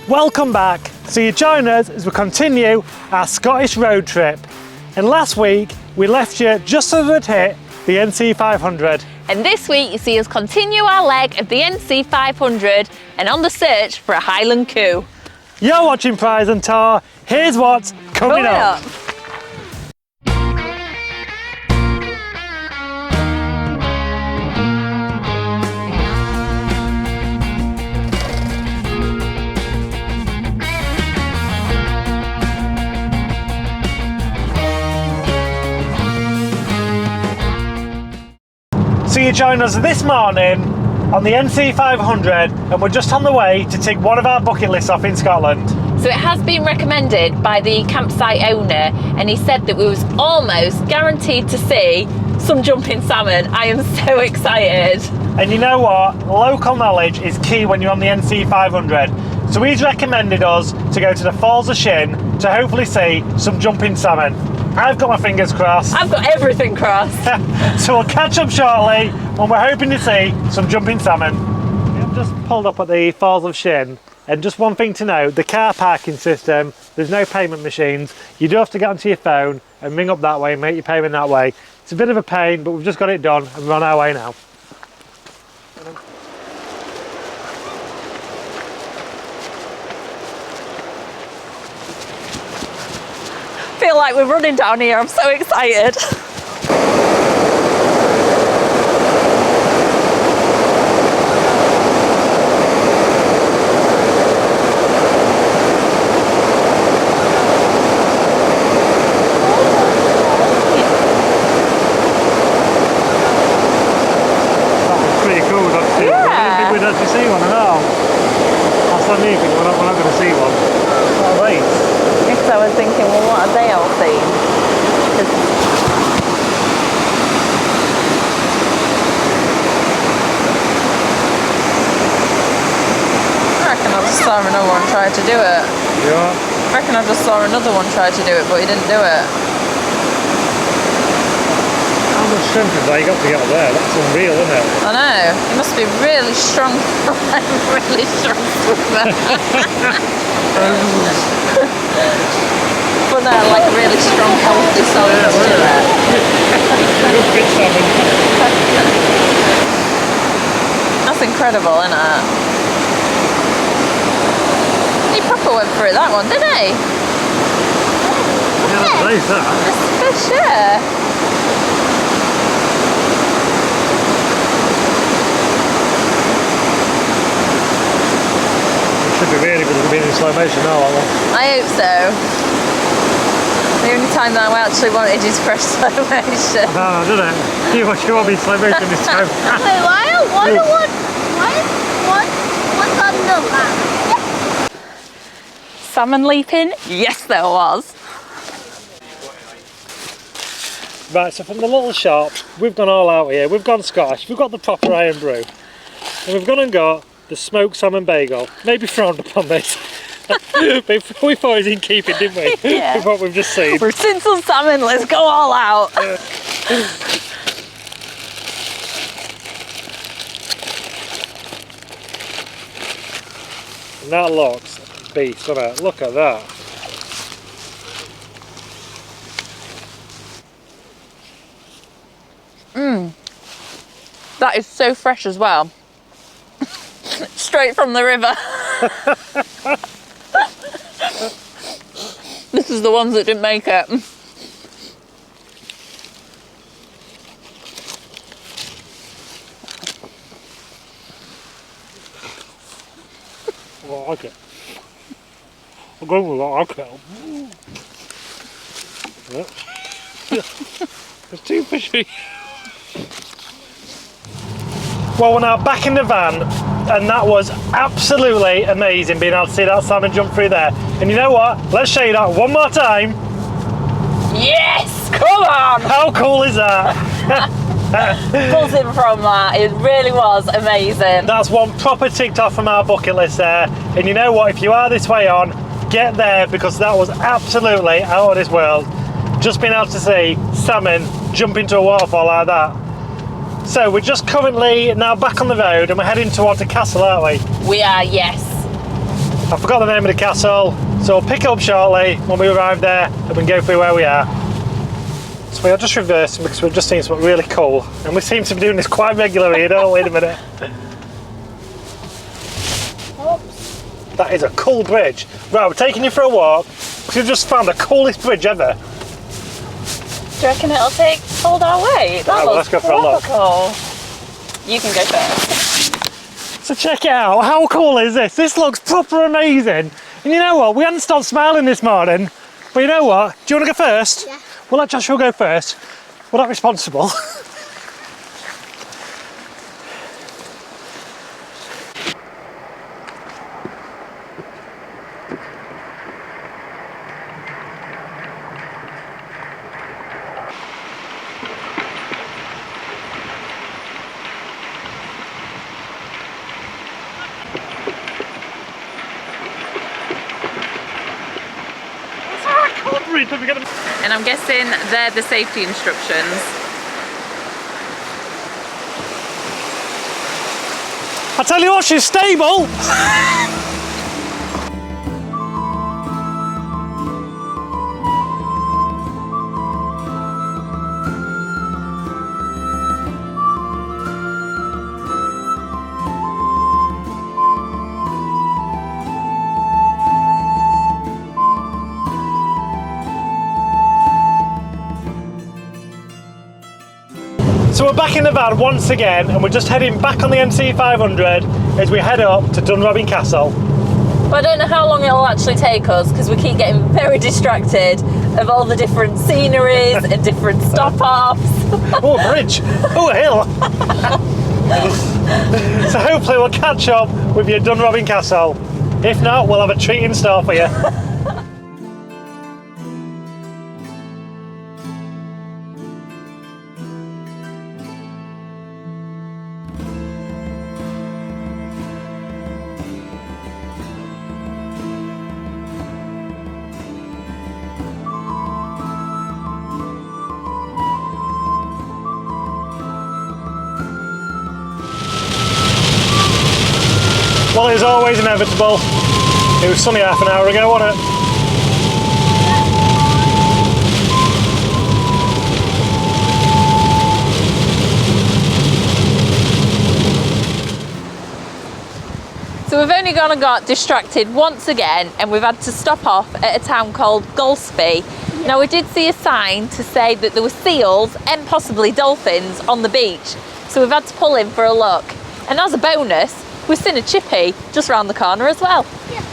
Welcome back. So you join us as we continue our Scottish road trip. And last week we left you just as we'd hit the NC500. And this week you see us continue our leg of the NC500 and on the search for a Highland coup. You're watching Prize and Tar. Here's what's coming up. So you join us this morning on the NC500 and we're just on the way to tick one of our bucket lists off in Scotland. So it has been recommended by the campsite owner and he said that we was almost guaranteed to see some jumping salmon. I am so excited. And you know what? Local knowledge is key when you're on the NC500. So he's recommended us to go to the Falls of Shin to hopefully see some jumping salmon. I've got my fingers crossed. I've got everything crossed. So we'll catch up shortly when we're hoping to see some jumping salmon. I've just pulled up at the Falls of Shin, and just one thing to note, the car parking system, there's no payment machines. You do have to get onto your phone and ring up that way and make your payment that way. It's a bit of a pain, but we've just got it done and we're on our way now. I feel like we're running down here. I'm so excited. That was pretty cool. I didn't think we'd actually see one at all. That's the new thing, we're not going to see one. What are these? Because I was thinking, well, what have they all seen? I reckon I just saw another one try to do it. Yeah. I reckon I just saw another one try to do it, but he didn't do it. How much strength is that you got to get up there? That's unreal, isn't it? I know. He must be really strong. Really strong swimmer. But they're like a really strong, healthy salmon to do it. Good salmon. That's incredible, isn't it? He proper went through that one, didn't he? Yeah, that's nice, that. That's a fish, yeah. Should be really good at being in slow motion now, that one. I hope so. The only time that I actually wanted is fresh slow motion. Ah, didn't it? You want me in slow motion this time. Wait, why what's on the map? Salmon leaping? Yes, there was. Right, so from the little shop, we've gone all out here. We've gone Scottish, we've got the proper iron brew. And we've gone and got the smoked salmon bagel. Maybe frowned upon this. But we thought it was in keeping, didn't we? Yeah. With what we've just seen. We've seen some salmon, let's go all out. And that looks beast, doesn't it? Look at that. That is so fresh as well. Straight from the river. This is the ones that didn't make it. I like it. I'm going with what I like it. It's too fishy. Well, we're now back in the van, and that was absolutely amazing being able to see that salmon jump through there. And you know what? Let's show you that one more time. Yes! Come on! How cool is that? Buzzing from that. It really was amazing. That's one proper ticked off from our bucket list there. And you know what? If you are this way on, get there, because that was absolutely out of this world. Just being able to see salmon jump into a waterfall like that. So we're just currently now back on the road and we're heading towards the castle, aren't we? We are, yes. I forgot the name of the castle, so we'll pick it up shortly when we arrive there and we can go through where we are. So we are just reversing because we've just seen something really cool, and we seem to be doing this quite regularly, you know. Wait a minute. Oops. That is a cool bridge. Right, we're taking you for a walk because we've just found the coolest bridge ever. Do you reckon it'll take hold our weight? That Well, let's go for a look. cool. You can go first. So check it out, how cool is this? This looks proper amazing. And you know what, we hadn't stopped smiling this morning, but you know what, do you want to go first? Yeah. We'll let Joshua go first. We're not responsible. And I'm guessing they're the safety instructions. I tell you what, she's stable. So we're back in the van once again, and we're just heading back on the NC500 as we head up to Dunrobin Castle. But I don't know how long it'll actually take us because we keep getting very distracted of all the different sceneries and different stop-offs. Oh, a bridge. Oh, a hill. So hopefully we'll catch up with you at Dunrobin Castle. If not, we'll have a treat in store for you. Well, it was always inevitable. It was sunny half an hour ago, wasn't it? So we've only gone and got distracted once again, and we've had to stop off at a town called Golspie. Now we did see a sign to say that there were seals and possibly dolphins on the beach, so we've had to pull in for a look. And as a bonus, we've seen a chippy just round the corner as well. Yeah.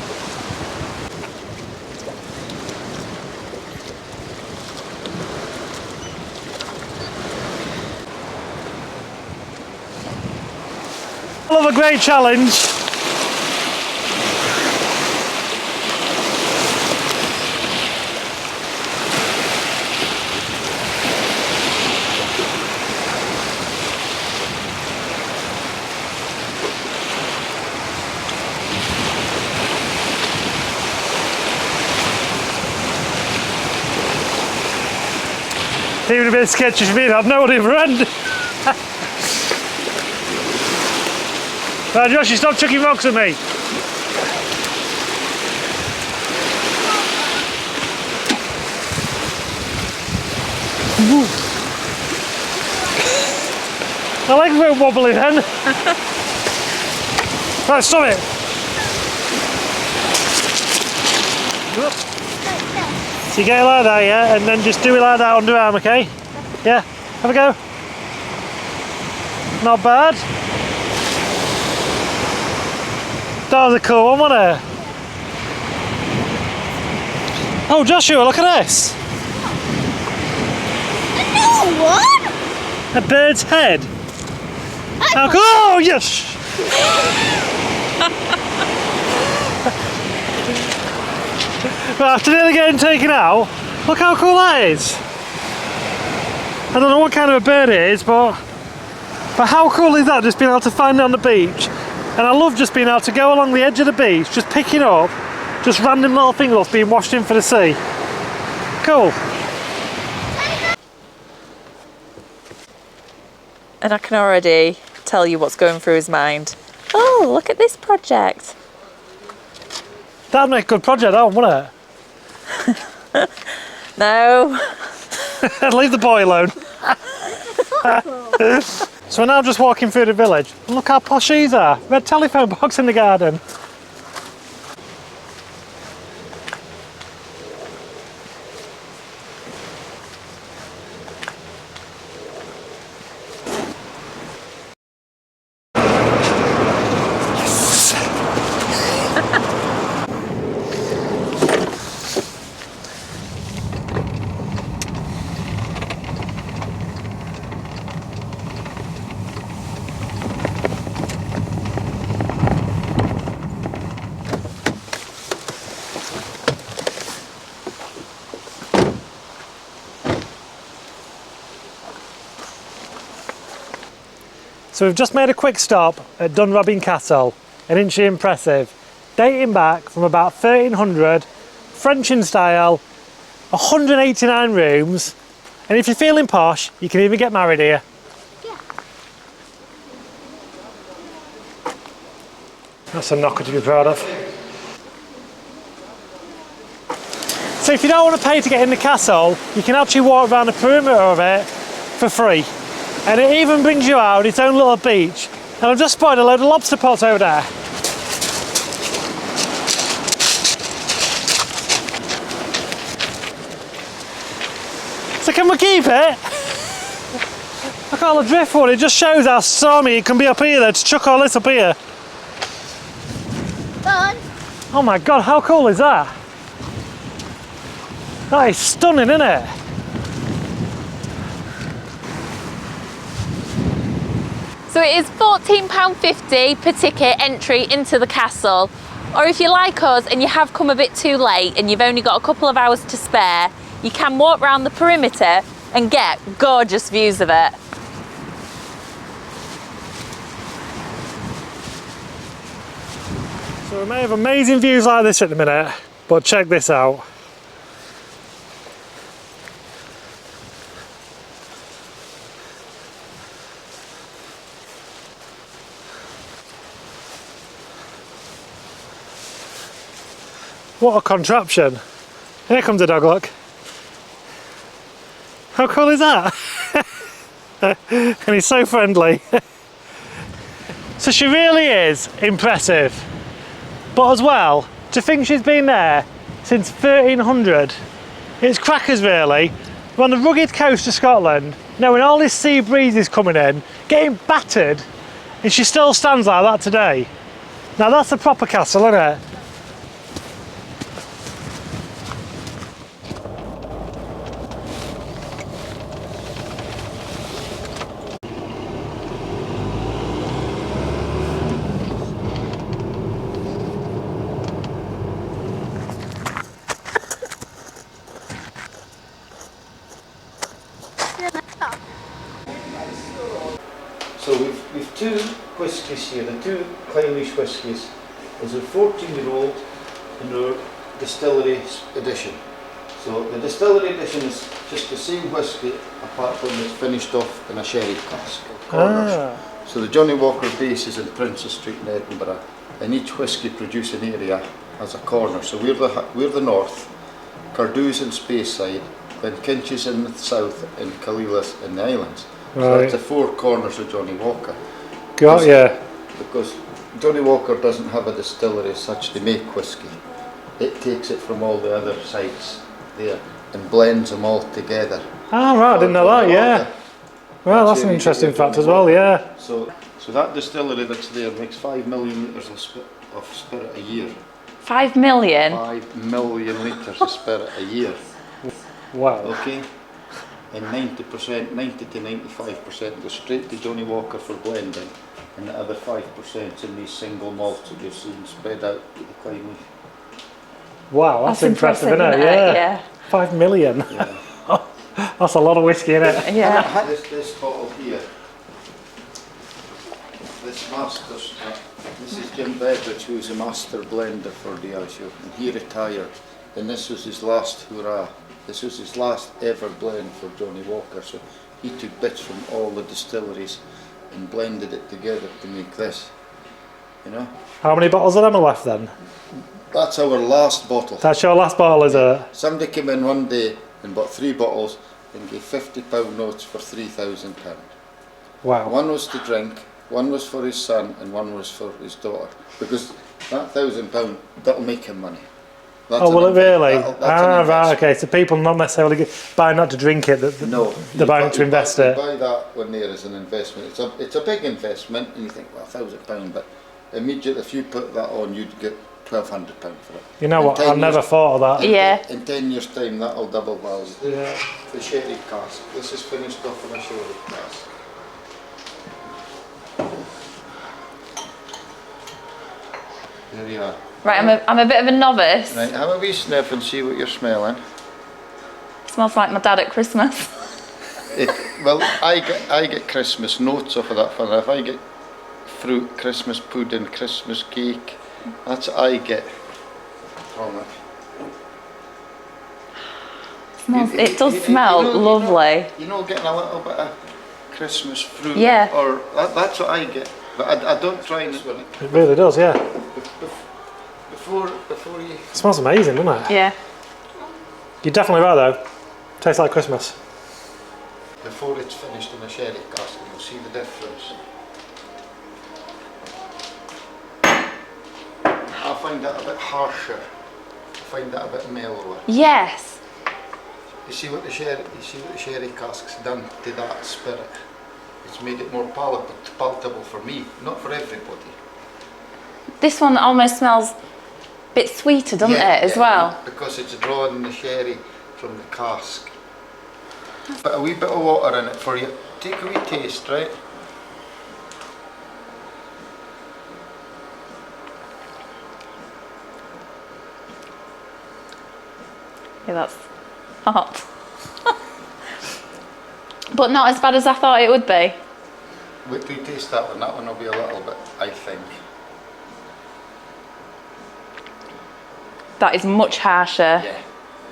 I love a great challenge. Even a bit sketchy for me, I've no other end. Right, Josh, you stop chucking rocks at me. Woo. I like a bit wobbly then. Right, stop it. So you get it like that, yeah, and then just do it like that underarm, okay? Yeah, have a go. Not bad. That was a cool one, wasn't it? Oh, Joshua, look at this. No, what? A bird's head. How cool! Oh, yes! But after nearly getting taken out, look how cool that is. I don't know what kind of a bird it is, but how cool is that, just being able to find it on the beach? And I love just being able to go along the edge of the beach, just picking up just random little things that's being washed in for the sea. Cool. And I can already tell you what's going through his mind. Oh, look at this project. That'd make a good project, that one, wouldn't No. it? Leave the boy alone. So we're now just walking through the village. Look how posh these are. Red telephone box in the garden. So we've just made a quick stop at Dunrobin Castle, an inch impressive, dating back from about 1300, French in style, 189 rooms, and if you're feeling posh, you can even get married here. Yeah. That's a knocker to be proud of. So if you don't want to pay to get in the castle, you can actually walk around the perimeter of it for free. And it even brings you out its own little beach. And I've just spotted a load of lobster pots over there. So can we keep it? Look at all the driftwood, it just shows how stormy it can be up here though, to chuck all this up here. Fun. Oh my god, how cool is that? That is stunning, isn't it? So it is £14.50 per ticket entry into the castle. Or if you like us and you have come a bit too late and you've only got a couple of hours to spare, you can walk around the perimeter and get gorgeous views of it. So we may have amazing views like this at the minute, but check this out. What a contraption. Here comes a dog, look. How cool is that? And he's so friendly. So she really is impressive. But as well, to think she's been there since 1300, it's crackers really. We're on the rugged coast of Scotland, knowing all this sea breeze is coming in, getting battered, and she still stands like that today. Now that's a proper castle, isn't it? So we've two whiskies here, the two Clynelish whiskies. There's a 14-year-old and our distillery edition. So the distillery edition is just the same whisky apart from it's finished off in a sherry cask. Corners. So the Johnny Walker base is in Princess Street in Edinburgh, and each whisky producing area has a corner. So we're the north, Cardew's in Speyside, then Kinch's in the south, and Kalilas in the islands. So Right. that's the four corners of Johnny Walker. Got ya. Because Johnny Walker doesn't have a distillery as such to make whisky. It takes it from all the other sites there and blends them all together. Ah, right, I didn't know that, yeah. Well, that's an interesting fact as well, yeah. So that distillery that's there makes 5 million litres of spirit a year. 5 million? 5 million litres of spirit a year. Wow. Okay? And 90%, 90 to 95% goes straight to Johnny Walker for blending, and the other 5% in these single malts that you're seeing spread out to the Clynelish. Wow, that's impressive, isn't it? Yeah. Yeah. 5 million. Yeah. That's a lot of whiskey, isn't it? Yeah. This bottle here, this master's, this is Jim Bedridge, who's a master blender for Diageo, and he retired, and this was his last hurrah. This was his last ever blend for Johnny Walker, so he took bits from all the distilleries and blended it together to make this, you know. How many bottles of them are left then? That's our last bottle. That's your last bottle, is it? Somebody came in one day and bought 3 bottles and gave £50 notes for £3,000. Wow. One was to drink, one was for his son, and one was for his daughter. Because that £1,000, that'll make him money. That's Oh, will it really? that's an Right, okay. So people not necessarily buy not to drink it, no, they're buying to invest it. You buy that one there as an investment. It's a big investment, and you think, well, £1,000, but immediately if you put that on, you'd get £1,200 for it. You know what? I never thought of that. Yeah. In 10 years' time, that'll double value. Yeah. The sherry cask. This is finished off in a sherry cask. There you are. Right, I'm a bit of a novice. Right, have a wee sniff and see what you're smelling. Smells like my dad at Christmas. Well, I get Christmas notes off of that for if I get fruit, Christmas pudding, Christmas cake, that's what I get from it. It does smell lovely. You know, getting a little bit of Christmas fruit. Yeah. Or that's what I get. But I don't try and swim it. It really does, yeah. Before you. It smells amazing, doesn't it? Yeah. You're definitely right though. Tastes like Christmas. Before it's finished in a sherry cask, you'll see the difference. I find that a bit harsher. I find that a bit mellower. Yes. You see what the sherry cask's done to that spirit? It's made it more palatable for me, not for everybody. This one almost smells a bit sweeter, doesn't it, as well? Because it's drawing the sherry from the cask. Put a wee bit of water in it for you. Take a wee taste, right? Yeah, that's hot. But not as bad as I thought it would be. Wait till you taste that one will be a little bit, I think. That is much harsher. Yeah.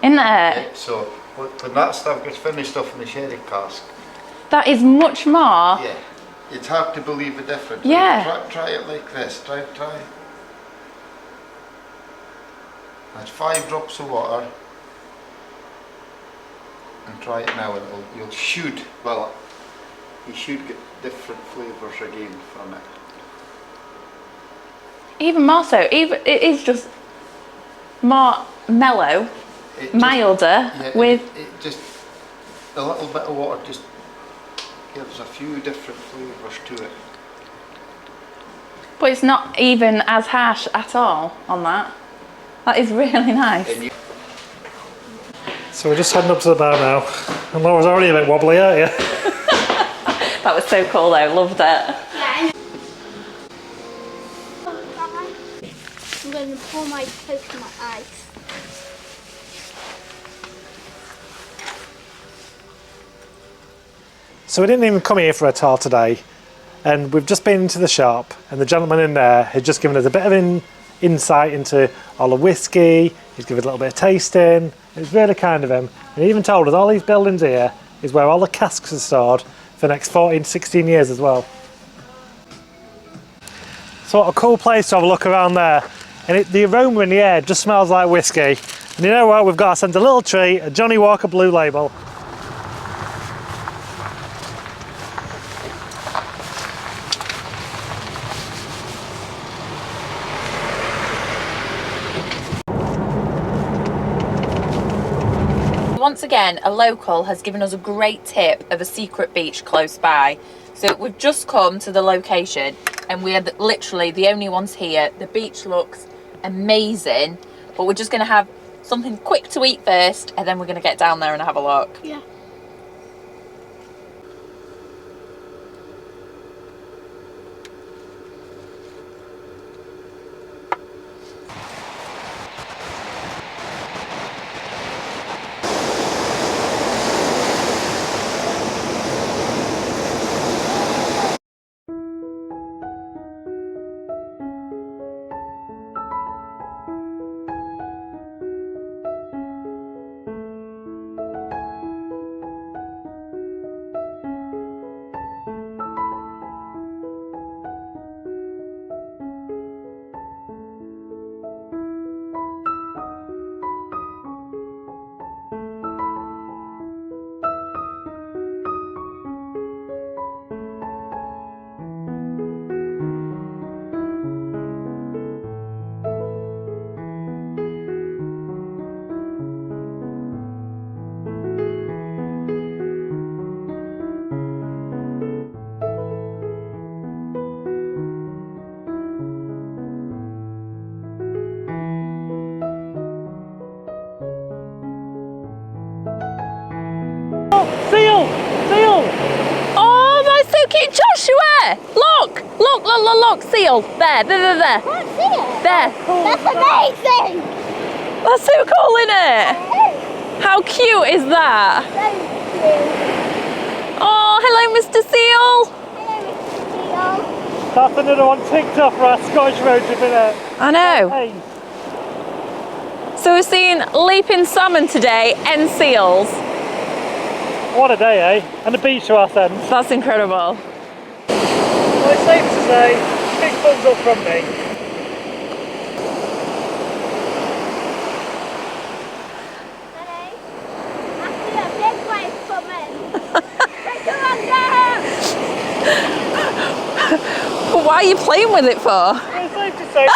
Isn't it? Yeah, so when that stuff gets finished off in the sherry cask, That is much more. yeah, it's hard to believe the difference. Yeah. Try it like this. Try. That's 5 drops of water. And try it now, and you should get different flavours again from it. Even more so. It is just more mellow, It just- milder, yeah, with it just a little bit of water just gives a few different flavours to it. but it's not even as harsh at all on that. That is really nice. And you, So we're just heading up to the bar now. And Laura's already a bit wobbly, aren't you? That was so cool though, loved it. Yeah. I'm going to pour my coconut ice. So we didn't even come here for a tour today. And we've just been into the shop and the gentleman in there has just given us a bit of insight into all the whiskey. He's given a little bit of tasting. It's really kind of him. And he even told us all these buildings here is where all the casks are stored for the next 14, 16 years as well. So what a cool place to have a look around there. And the aroma in the air just smells like whiskey. And you know what? We've got to send a little treat, a Johnny Walker Blue Label. Once again, a local has given us a great tip of a secret beach close by. So we've just come to the location and we're literally the only ones here. The beach looks amazing, but we're just going to have something quick to eat first and then we're going to get down there and have a look. Yeah. Joshua! Look! Look! Seal! There! I can't see it. There! That's amazing. That's so cool, isn't it? How cute is that? So cute. Oh, hello, Mr. Seal! Hello, Mr. Seal. That's another one ticked off for our Scottish road trip, isn't it? I know. Hey, So we're seeing leaping salmon today and seals. what a day, eh? And the beach to our ends. That's incredible. Well, it's safe to say, big thumbs up from me. Hello. I see a big wave coming. Come on, go. Why are you playing with it for? Well, it's safe to say.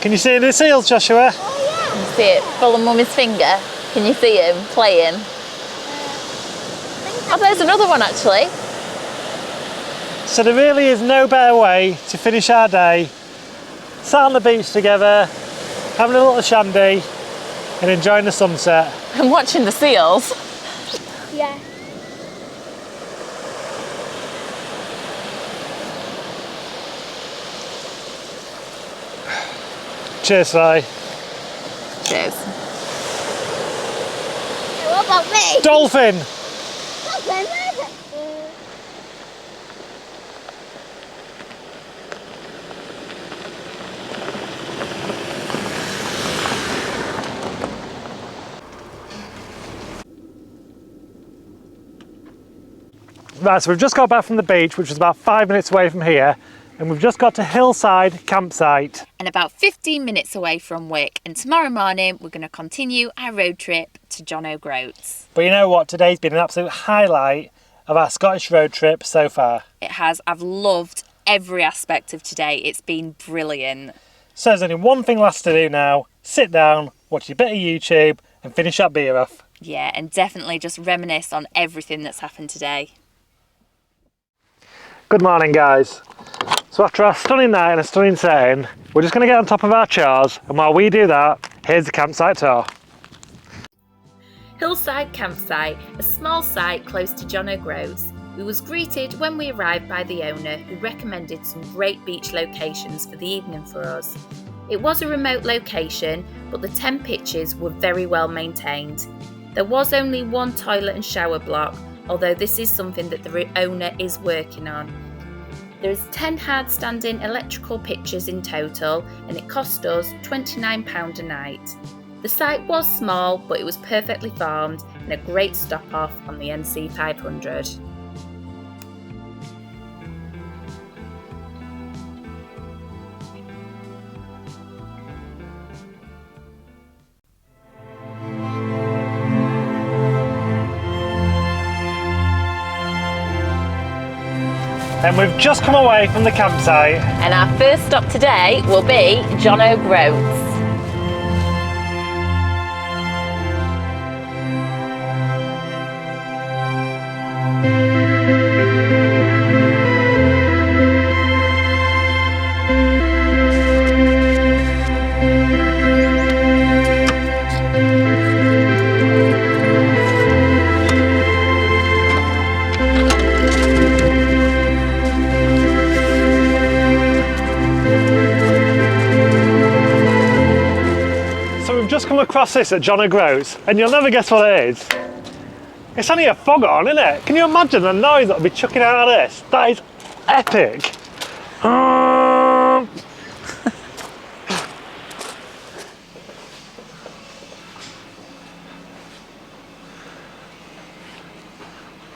Can you see the seals, Joshua? Oh, You see it full of mummy's finger. Can you see him playing? Oh, there's another one actually. So there really is no better way to finish our day, sat on the beach together, having a little shandy and enjoying the sunset. I'm watching the seals. yeah. Cheers, Si. Cheers. What about me? Dolphin! Nothing, where is it? Right, so we've just got back from the beach, which was about 5 minutes away from here, and we've just got to Hillside Campsite. And about 15 minutes away from Wick. And tomorrow morning we're going to continue our road trip to John O'Groats. But you know what? Today's been an absolute highlight of our Scottish road trip so far. It has. I've loved every aspect of today. It's been brilliant. So there's only one thing left to do now. Sit down, watch a bit of YouTube and finish that beer off. Yeah, and definitely just reminisce on everything that's happened today. Good morning, guys. So after our stunning night and a stunning setting, we're just going to get on top of our chores, and while we do that, here's the campsite tour. Hillside Campsite, a small site close to John O'Groats. We was greeted when we arrived by the owner, who recommended some great beach locations for the evening for us. It was a remote location, but the 10 pitches were very well maintained. There was only one toilet and shower block, although this is something that the owner is working on. There is 10 hard-standing electrical pitches in total, and it cost us £29 a night. The site was small, but it was perfectly farmed and a great stop-off on the NC500. And we've just come away from the campsite. And our first stop today will be John O'Groats. Just come across this at John O'Groats and you'll never guess what it is. It's only a foghorn, isn't it? Can you imagine the noise that'll be chucking out of this? That is epic.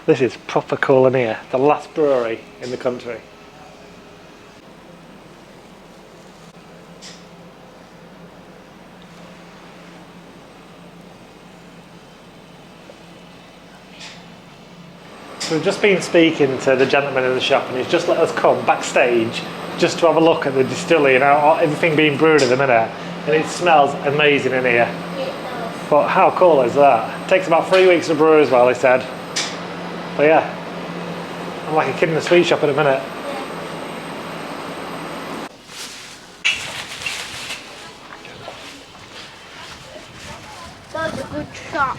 This is proper cool in here. The last brewery in the country. We've just been speaking to the gentleman in the shop and he's just let us come backstage just to have a look at the distillery and how everything being brewed at the minute, and it smells amazing in here. But how cool is that? It takes about 3 weeks to brew as well, he said. But yeah, I'm like a kid in a sweet shop in a minute. That's a good shot.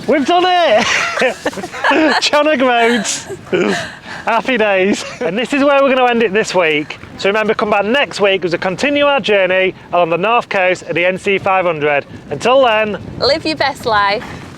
We've done it! Chonnock Roads. Happy days. And this is where we're going to end it this week. So remember, come back next week as we continue our journey along the north coast of the NC500. Until then, Live your best life.